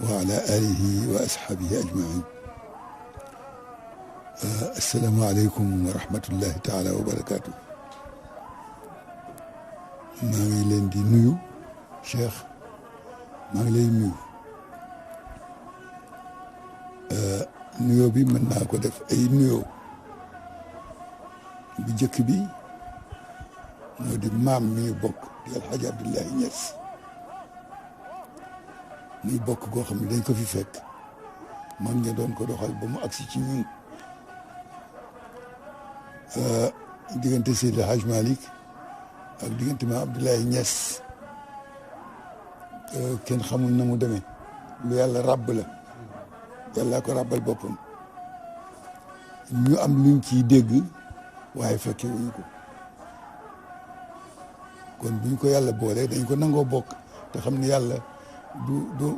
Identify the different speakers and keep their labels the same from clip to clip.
Speaker 1: wa ala alihi wa ashabihi ajmain. Assalaamu aleykum wa rahmatullahi taala wa barakaatu. maa ngi leen di nuyu Cheikh, maa ngi lay nuyu. nuyoo bi mën naa ko def ay nuyoo. bu njëkk bi moo di maam mi bokk di Alxaaji Abdoulaye Niass, muy bokk goo xam ne dañ ko fi fekk man nga doon ko doxal ba mu agsi ci ñun. diggante Seydi El Hadj Malick ak diggante maam Abdoulaye Niass kenn xamul na mu demee, lu yàlla ràbb la, yàlla ko ràbbal boppam. ñu am luñ ciy dégg waaye fekke wuñu ko, kon buñ ko yàlla boolee dañ ko nangoo bokk te xam ne yàlla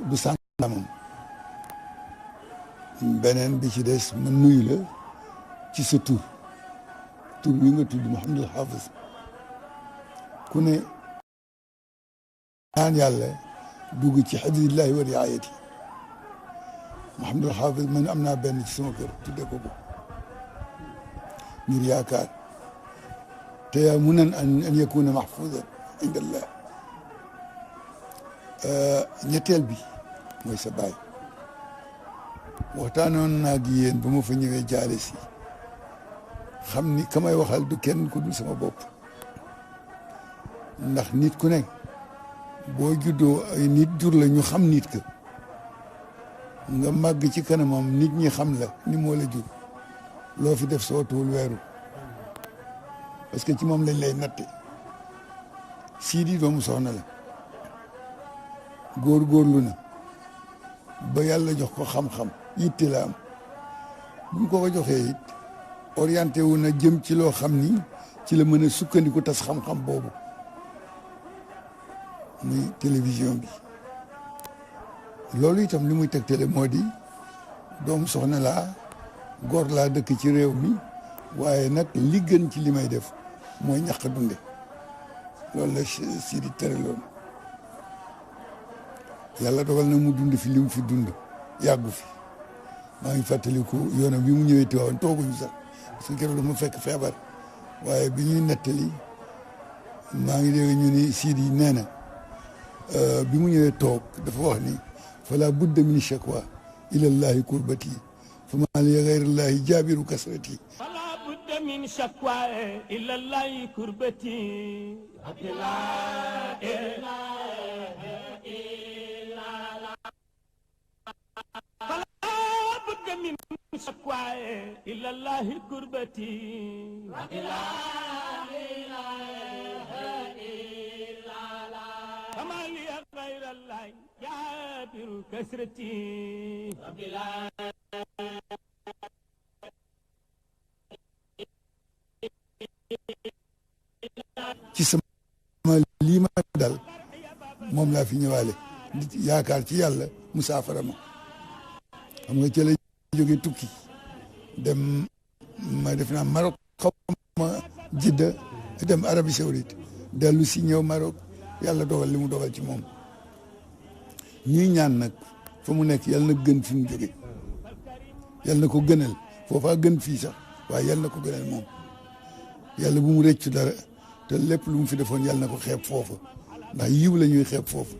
Speaker 1: du sànqamam. beneen bi ci des ma nuyu la ci sa tur wi nga tudd Mouhamadul Hafiz. ku ne ñaan yàlla dugg ci hifzillahi wa riayati. Mouhamadul Hafiz man am naa benn ci sama kër tudde ko ngir yaakaar te yaa munan an yakuna mahfuzan inda Allah. ñetteel bi mooy sa baay. waxtaanoon naa ak yéen ba ma fa ñëwee jaale si xam ni ka may waxal du kenn ku dul sama bopp, ndax nit ku nekk boo juddoo ay nit jur la ñu xam nit ka nga màgg ci kanamam nit ñi xam la ni moo la jur, loo fi def sootuwul weeru, parce que ci moom lañ lay natte. Sidi doomu soxna la, góorgóorlu na ba yàlla jox ko xam-xam, yitte la am. bu ñu ko joxee it orienté wu na jëm ci loo xam ni ci la mën a sukkandiku tas xam-xam boobu, muy télévision bi. loolu itam li muy tegtale moo di doomu soxna laa, góor laa, dëkk ci réew mi, waaye nag li gën ci li may def mooy ñàq dunde. loolu la Sidi tere loolu. yàlla dogal na mu dund fi li mu fi dund yàggu fi. maa ngi fàttaliku yoonam bi mu ñëwee Tiwaawan tooguñu sax parce que keroog dafa fekk feebar, waaye bi ñuy nettali maa ngi dégg ñu ni Sidi nee na bi mu ñëwee toog dafa wax ni fala budda min shakwa ila llahi kurbati fa ma li ghayri llahi jaabiru kasrati.
Speaker 2: fala budda min shakwa ila llahi kurbati من شكوى إلى الله كربتي لا إله إلا الله فما لي غير الله جابر كسرتي
Speaker 1: ci sama lii ma dal moom laa fi ñëwaale yaakaar ci yàlla musaafara ma. xam nga ci la jóge tukki dem ma def naa Maroc, xaw ma Jidda, dem Arabie Saoudite, dellu si ñëw Maroc, yàlla dogal li mu dogal ci moom. ñuy ñaan nag fa mu nekk yàlla na gën fi mu jóge, yàlla na ko gënal, foofaa gën fii sax, waaye yàlla na ko gënal moom. yàlla bu mu rëccu dara te lépp lu mu fi defoon yàlla na ko xeeb foofa, ndax yiw la ñuy xeeb foofu.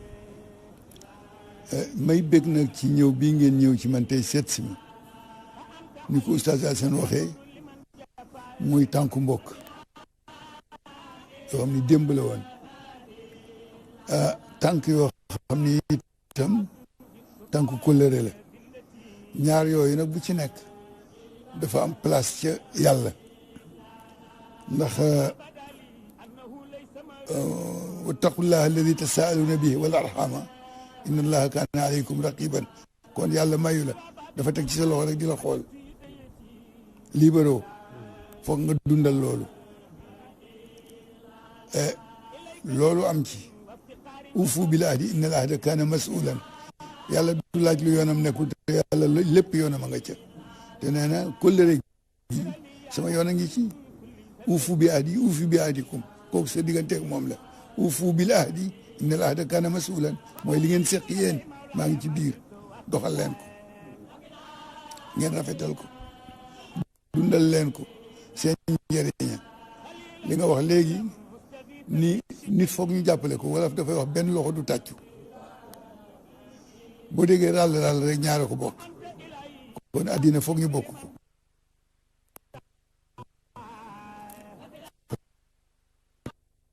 Speaker 1: may bég nag ci ñëw bii ngeen ñëw ci man tey seet si ma ni ko Oustaz Assane waxee, muy tànku mbokk yoo xam ni démb la woon. tànk yoo xam ni itam tànku kóllëre la. ñaar yooyu nag bu ci nekk dafa am place ca yàlla, ndax wattaqullaha alladi tasaaluna bihi wal arhama inna allaha kaana aleykum raqiban. kon yàlla mayu la, dafa teg ci sa loxo rek di la xool. libéraux foog nga dundal loolu. loolu am ci ufu bil ahdi inna al ahda kaana masulan. yàlla du laaj lu yoonam nekkul te yàlla lépp yoonam a nga ca. te nee na kóllëre gi sama yoon a ngi ci. ufu bi ahdi ufu bi ahdikum, kooku sa digganteeg moom la. ufu bil ahdi inna al ahda kaana masulan mooy li ngeen seq yéen, maa ngi ci biir. doxal leen ko ngeen rafetal ko dundal leen ko seen njëriña li nga wax léegi ni nit foog ñu jàppale ko wala dafay wax benn loxo du tàccu boo déggee ràll rek ñaare ko bokk kon àddina foog ñu bokk ko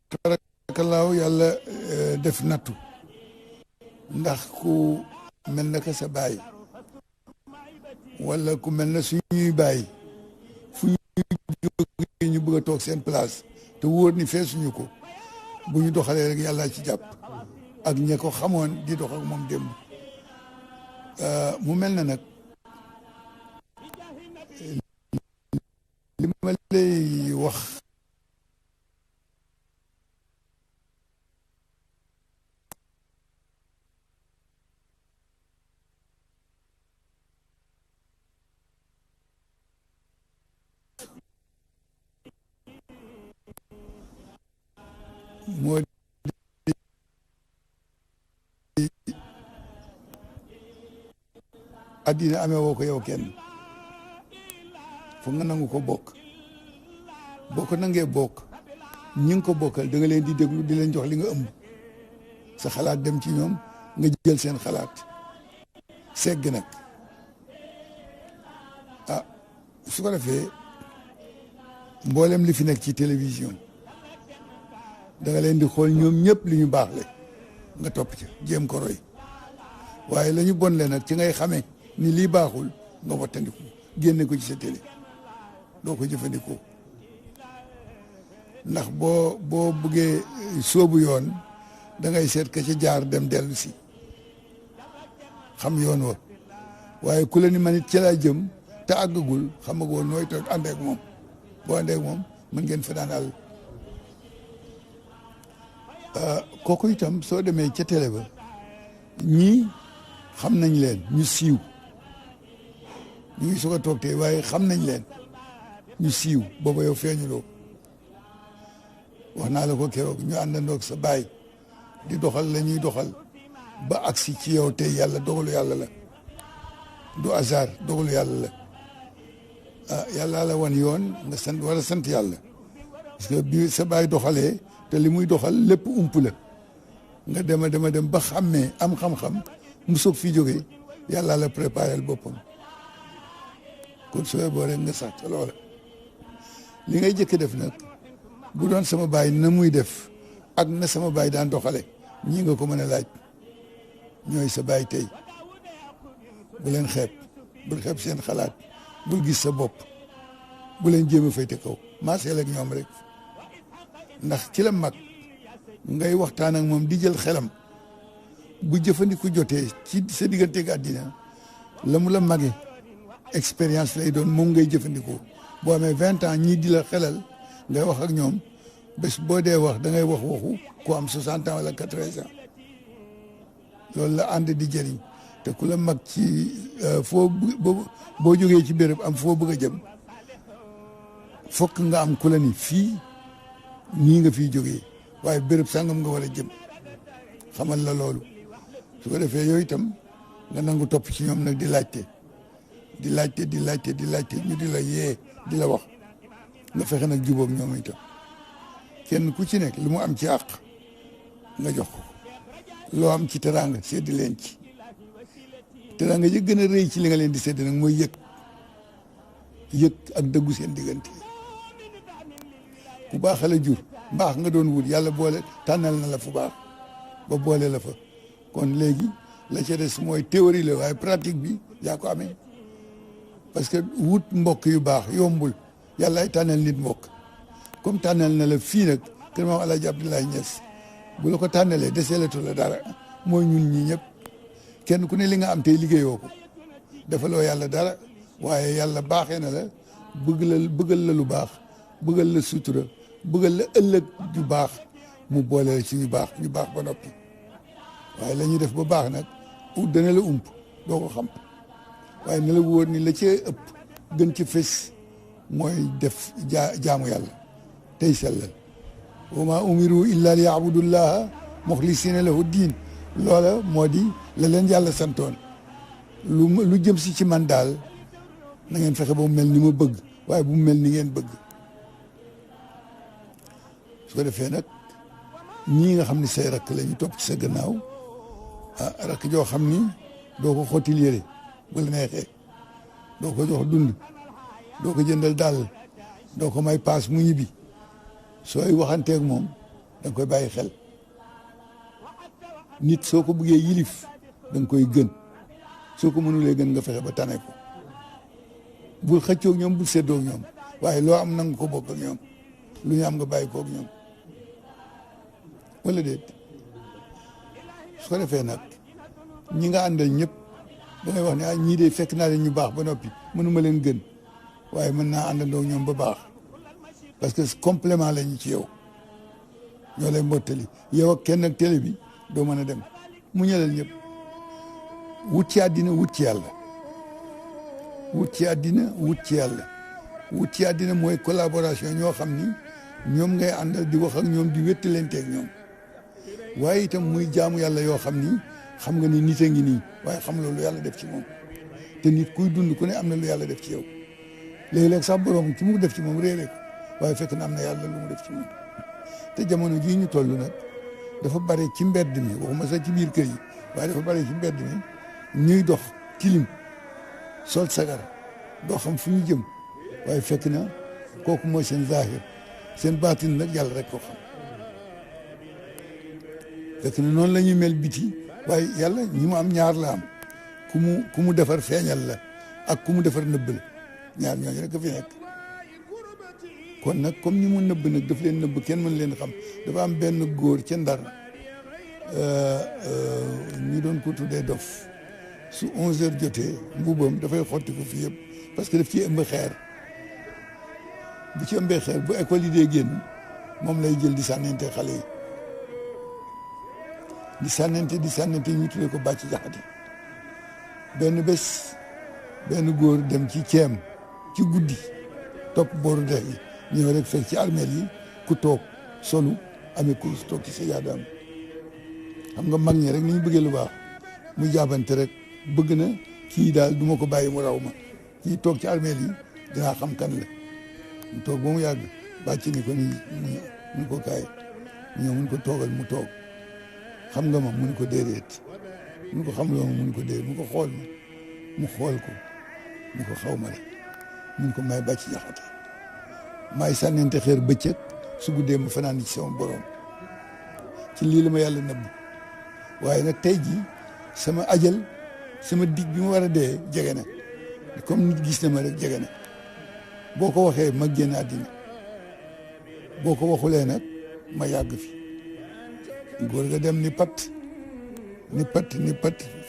Speaker 1: tabarakallaahu yàlla def nattu ndax ku mel na ka sa baay wala ku mel na suñuy baay fu ñu jógee ñu bëgg a toog seen place te wóor ni feesuñu ko bu ñu doxalee rek yàlla ci jàpp ak ña ko xamoon di dox ak moom démb mu mel na nag li ma lay wax moo di addina amee woo ko yow kenn foog nga nangu ko bokk boo ko nangee bokk ñi nga ko bokkal da nga leen di déglu di leen jox li nga ëmb sa xalaat dem ci ñoom nga jël seen xalaat segg nag ah su ko defee mboolem li fi nekk ci télévision da nga leen di xool ñoom ñëpp li ñu baax le nga topp ci jéem ko roy waaye la ñu bon le nag ci ngay xamee ni lii baaxul nga wattandiku génne ko ci sa télé doo ko jëfandikoo ndax boo bëggee sóobu yoon da ngay seet ka ca jaar dem dellu si xam yoon wa waaye ku la ni man it ci laa jëm te àggagul xamagoo nooy toog ànd ak moom boo ànd ak moom mën ngeen fa daan àll kooku itam soo demee ca télé ba ñii xam nañ leen ñu siiw ñu ngi soog a toog tey waaye xam nañ leen ñu siiw booba yow feeñuloo wax naa la ko keroog ñu àndandoog sa baay di doxal la ñuy doxal ba agsi ci yow tey yàlla dogalu yàlla la du hasard dogalu yàlla la ah yàlla la wan yoon nga sant war a sant yàlla parce que bi sa baay doxalee te li muy doxal lépp ump la nga dem ba xàmmee am xam-xam mu soog fi jógee yàlla la préparé boppam kon sooy boo rek nga sax ca loola li ngay jëkk def nag bu doon sama baay na muy def ak na sama baay daan doxale ñii nga ko mën a laaj ñooy sa baay tey bu leen xeeb bul xeeb seen xalaat bul gis sa bopp bu leen jéem a fayte kaw maaseel ak ñoom rek ndax ci la mag ngay waxtaan ak moom di jël xelam bu jëfandiku jotee ci sa digganteeg àddina la mu la mage expérience lay doon moom ngay jëfandikoo boo amee 20 ans ñii di la xelal ngay wax ak ñoom bés boo dee wax da ngay wax waxu ku am 60 ans wala 80 ans loolu la ànd di jëriñ te ku la mag ci foo boo jógee ci béréb am foo bëgg a jëm fokk nga am ku la ni fii nii nga fiy jógee waaye béréb sàngam nga war a jëm xamal la loolu su ko defee yooyu itam nga nangu topp ci ñoom nag di laajte ñu di la yee di la wax nga fexe nag jubóog ñoom itam kenn ku ci nekk lu mu am ci àq nga jox ko loo am ci teraanga sédd leen ci teraanga yi gën a rëy ci li nga leen di sédd nag mooy yëg ak dëggu seen diggante ku baax la jur mbaax nga doon wut yàlla boole tànnal na la fu baax ba boole la fa kon léegi la ca des mooy théorie la waaye pratique bi yaa ko amee parce que wut mbokk yu baax yombul yàlla ay tànnal nit mbokk comme tànnal na la fii nag kër maam Alaaji Abdoulaye Niass bu la ko tànnalee deseelatu la dara mooy ñun ñi ñëpp kenn ku ne li nga am tey liggéeyoo ko defaloo yàlla dara waaye yàlla baaxee na la bëggal la lu baax bëggal la sutura bëggal la ëllëg ju baax mu boole la ci ñu baax ba noppi waaye la ñuy def ba baax nag dana la ump doo ko xam waaye na la wóor ni la ci ëpp gën ci fës mooy def jaamu yàlla tey sellal wa maa umiru illa li yaabudullaha muxlisina lahu diin loola moo di la leen yàlla santoon lu jëm si ci man daal na ngeen fexe ba mu mel ni ma bëgg waaye bu mu mel ni ngeen bëgg. su ko defee nag ñii nga xam ne say rakk la ñu topp ci sa gannaaw rakk joo xam ni doo ko xottil yére bu la neexee doo ko jox dund doo ko jëndal daal doo ko may paas mu ñibbi sooy waxanteeg moom da nga koy bàyyi xel. nit soo ko bëggee yilif da nga koy gën soo ko mënulee gën nga fexe ba tane ko bul xëccoog ñoom bul séddoog ñoom waaye loo am nanga ko bokk ak ñoom lu ñu am nga bàyyi koog ñoom wala déet. su ko defee nag ñi nga àndal ñëpp da ngay wax ne ah ñii de fekk naa leen ñu baax ba noppi mënuma leen gën waaye mën naa àndandoo ñoom ba baax parce que complément lañu ci yow ñoo lay mottali yow ak kenn ak télé bi doo mën a dem mu ñëlal ñëpp wut ci àddina wut ci yàlla wut ci àddina wut ci yàlla wut ci àddina mooy collaboration ñoo xam ni ñoom ngay àndal di wax ak ñoom di wéttalanteeg ñoom waaye itam muy jaamu yàlla yoo xam ni xam nga ni nit a ngi nii waaye xam loolu yàlla def ci moom te nit kuy dund ku ne am na lu yàlla def ci yow léeg-léeg sax borom ci mu def ci moom réere ko waaye fekk na am na yàlla lu mu def ci moom te jamono jii ñu toll nag dafa bare ci mbedd mi waxuma sax ci biir kër yi waaye dafa bare ci mbedd mi ñuy dox tilim sol sagar doo xam fu ñu jëm waaye fekk na kooku mooy seen zahir seen baatin nag yàlla rek ko xam fekk na noonu la ñuy mel biti waaye yàlla ñi mu am ñaar la am ku mu defar feeñal la ak ku mu defar nëbb la ñaar ñooñu rek a fi nekk kon nag comme ñi mu nëbb nag daf leen nëbb kenn mën leen xam dafa am benn góor ca Ndar ñu doon ko tuddee dof su 11h jotee mbubam dafay xotti ko fii yëpp parce que daf ci ëmb xeer bu ci ëmbee xeer bu école yi dee génn moom lay jël di sànnente xale yi di sànnente ñu tuddee ko bàcc jaxate benn bés benn góor dem ci ceem ci guddi topp booru dex yi ñëw rek fekk ci armeel yi ku toog solu amee kurus toog ci sa yaadaam xam nga mag ñi rek ni ñu bëggee lu baax mu jaabante rek bëgg na kii daal du ma ko bàyyi mu raw ma kii toog ci armeel yi dinaa xam kan la mu toog ba mu yàgg bàcc ni ko ni mun ko kaay ñëw mun ko toogal mu toog xam nga ma mun ko déedéet mun ko xam loo ma mun ko déedéet mu ko xool ma mu xool ko mu ko xaw ma rek mun ko may bàcc jaxate maay sànnente xeer bëccëg su guddee ma fanaan ci sama borom ci lii la ma yàlla nëbb waaye nag tey jii sama ajal sama dig bi ma war a dee jege na comme nit gis na ma rek jege na boo ko waxee ma génn àddina boo ko waxulee nag ma yàgg fi góor ga dem ni pat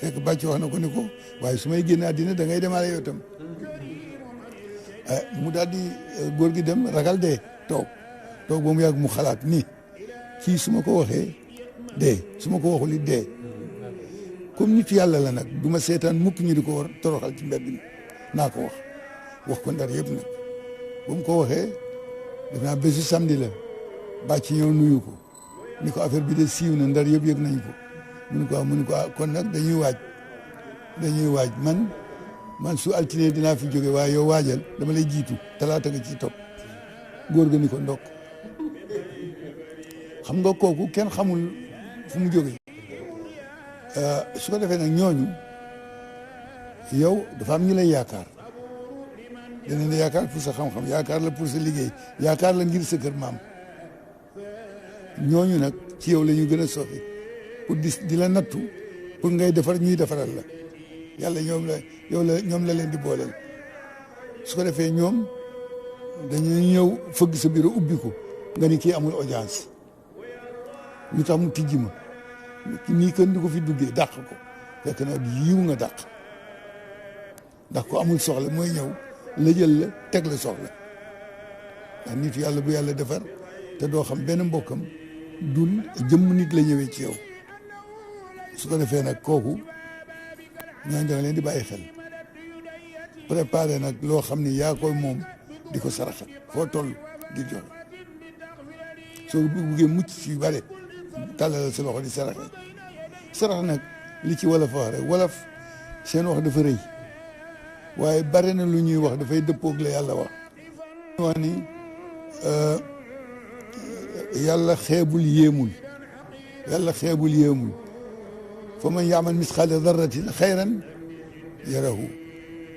Speaker 1: fekk bàcc wax na ko ni ko waaye su may génn àddina da ngay demaale yow tam mu daal di góor gi dem ragal dee toog ba mu yàgg mu xalaat ni kii su ma ko waxee dee su ma ko waxul it dee comme nit yàlla la nag du ma seetaan mukk ñu di ko war toroxal ci mbedd mi naa ko wax ko Ndar yëpp nag ba mu ko waxee def naa bésu samedi la bàcc ñëw nuyu ko ni ko affaire bi de siiw na Ndar yëpp yëg nañ ko mu ni ko kon nag dañuy waaj man su altine dinaa fi jóge waaye yow waajal dama lay jiitu talaata nga ciy topp góor ga ni ko ndokk xam nga kooku kenn xamul fu mu jóge su ko defee nag ñooñu yow dafa am ñu lay yaakaar danañ la yaakaar pour sa xam-xam yaakaar la pour sa liggéey yaakaar la ngir sa kër maam ñooñu nag ci yow la ñu gën a soxi pour di la nattu pour ngay defar ñuy defaral la yàlla ñoom la leen di booleel su ko defee ñoom dañuy ñëw fëgg sa bureau ubbi ko nga ni kii amul audience lu tax mu tijji ma nii kenn di ko fi duggee dàq ko fekk na yiw nga dàq ndax ko amul soxla mooy ñëw la jël la teg la soxla ndax nit yàlla bu yàlla defar te doo xam benn mbokkam dul jëmm nit la ñëwee ci yow su ko defee nag kooku ñooñu da nga leen di bàyyi xel préparé nag loo xam ni yaa koy moom di ko saraxat foo toll di joxe soo buggee mucc ci yu bare tàllal sa loxo di saraxe sarax nag li ci wolof wax rek wolof seen wax dafa rëy waaye bare na lu ñuy wax dafay dëppoog la yàlla wax ni yàlla xeebul yéemul fa man yaamal misqaala darratin xayran yarahu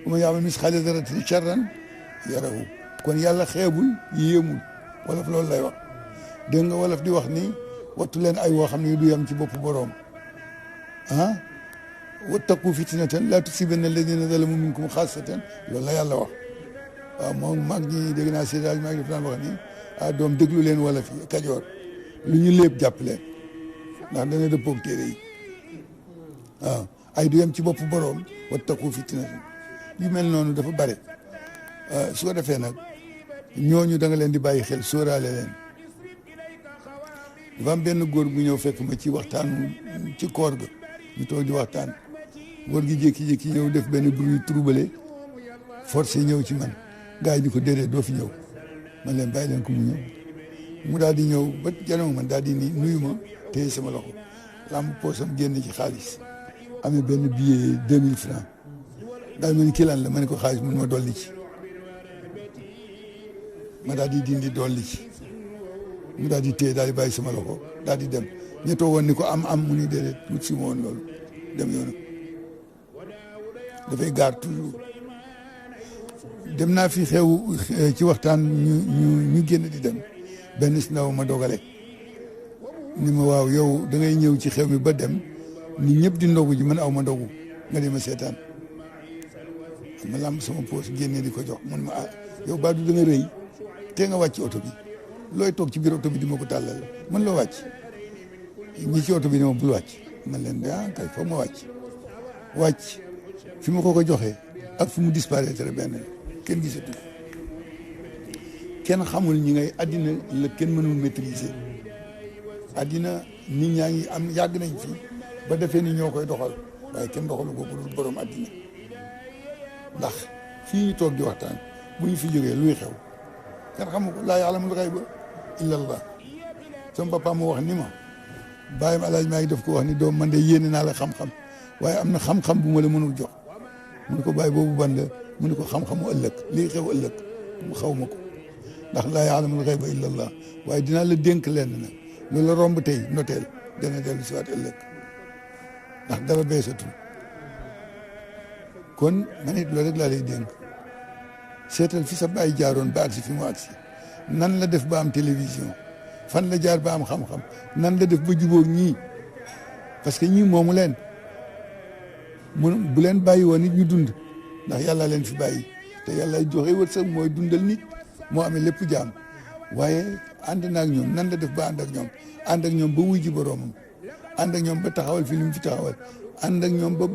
Speaker 1: wa man yaamal misqaala darratin charran yarahu kon yàlla xeebul yéemul wolof loolu lay wax dégg nga wolof di wax ni wattu leen ay woo xam ne du yem ci bopp boroom wattaqu fitnatan laa tusiibanna alladina zalamu minkum xaasatan loolu la yàlla wax waaw moom mag ñi dégg naa Seydi Hadji Malick daf daan wax ni doom déglu leen wolof yi Kajoor lu ñu lépp jàpp leen ndax dana dëppoog téere yi waaw ay du yem ci bopp boroom wattaqu fitnatan yu mel noonu dafa bare su ko defee nag ñooñu da nga leen di bàyyi xel sóoraale leen dafa am benn góor bu ñëw fekk ma ci waxtaan ci koor ga ñu toog di waxtaan góor gi jékki-jékki ñëw def benn bruit troublé forcé ñëw ci man gars yi di ko déedéet doo fi ñëw man leen bàyyi leen ko mu ñëw mu daal di ñëw ba janoo man daal di ni nuyu ma téye sama loxo lamb poosam génn ci xaalis amee benn billet 2000 francs daal ma ni kii lan la ma ne ko xaalis mun ma dolli ci ma daal di dindi dolli ci mu daal di téye daal di bàyyi sama loxo daal di dem ñu toogoon ni ko am mu ni déedéet wut si ma woon loolu dem yoonu dafay gaar toujours dem naa fi xew ci waxtaan ñu génn di dem benn si ndaw ma dogale ni ma waaw yow da ngay ñëw ci xew mi ba dem ni ñëpp di ndogu ji man aw ma ndogu nga di ma seetaan ma lamb sama poos génne di ko jox man ma yow baa du da nga rëy te nga wàcc oto bi looy toog ci biir oto bi di ma ko tàllal man loo wàcc ñi ci oto bi ne ma bul wàcc man leen kay foog ma wàcc fi ma ko joxee ak fi mu disparaître benn kenn gisatu kenn xamul ñi ngay addina la kenn mënul maîtriser addina nit ñaa ngi am yàgg nañ fi ba defee ni ñoo koy doxal waaye kenn doxalu ko dul borom addina ndax fii ñu toog di waxtaan bu ñu fi jógee luy xew kenn xamu ko laa ya'lamul ghayba illa Allah sama papa mu wax ni ma bàyyam alaaj maa ngi def ko wax ni doom man de yéene naa la xam-xam waaye am na xam-xam bu ma la mënul jox mu ne ko bàyyi boobu ban la mu ne ko xam-xamu ëllëg lii xew ëllëg mu xaw ma ko ndax laa ya'lamul ghayba illa Allah waaye dinaa la dénk lenn nag loolu la romb tey noteel dana dellu si waat ëllëg ndax dara beesatul kon man it loolu rek laa lay dénk seetal fi sa bàyyi jaaroon ba agsi fi mu agsi nan la def ba am télévision fan la jaar ba am xam-xam nan la def ba jubóog ñii parce que ñii moomu leen bu leen bàyyi woon nit ñu dund ndax yàlla leen fi bàyyi te yàlla joxe wërsëg mooy dundal nit moo amee lépp jaam waaye ànd na ak ñoom nan la def ba ànd ak ñoom ba wuy ji boroomam ànd ak ñoom ba taxawal fi li mu fi taxawal ànd ak ñoom ba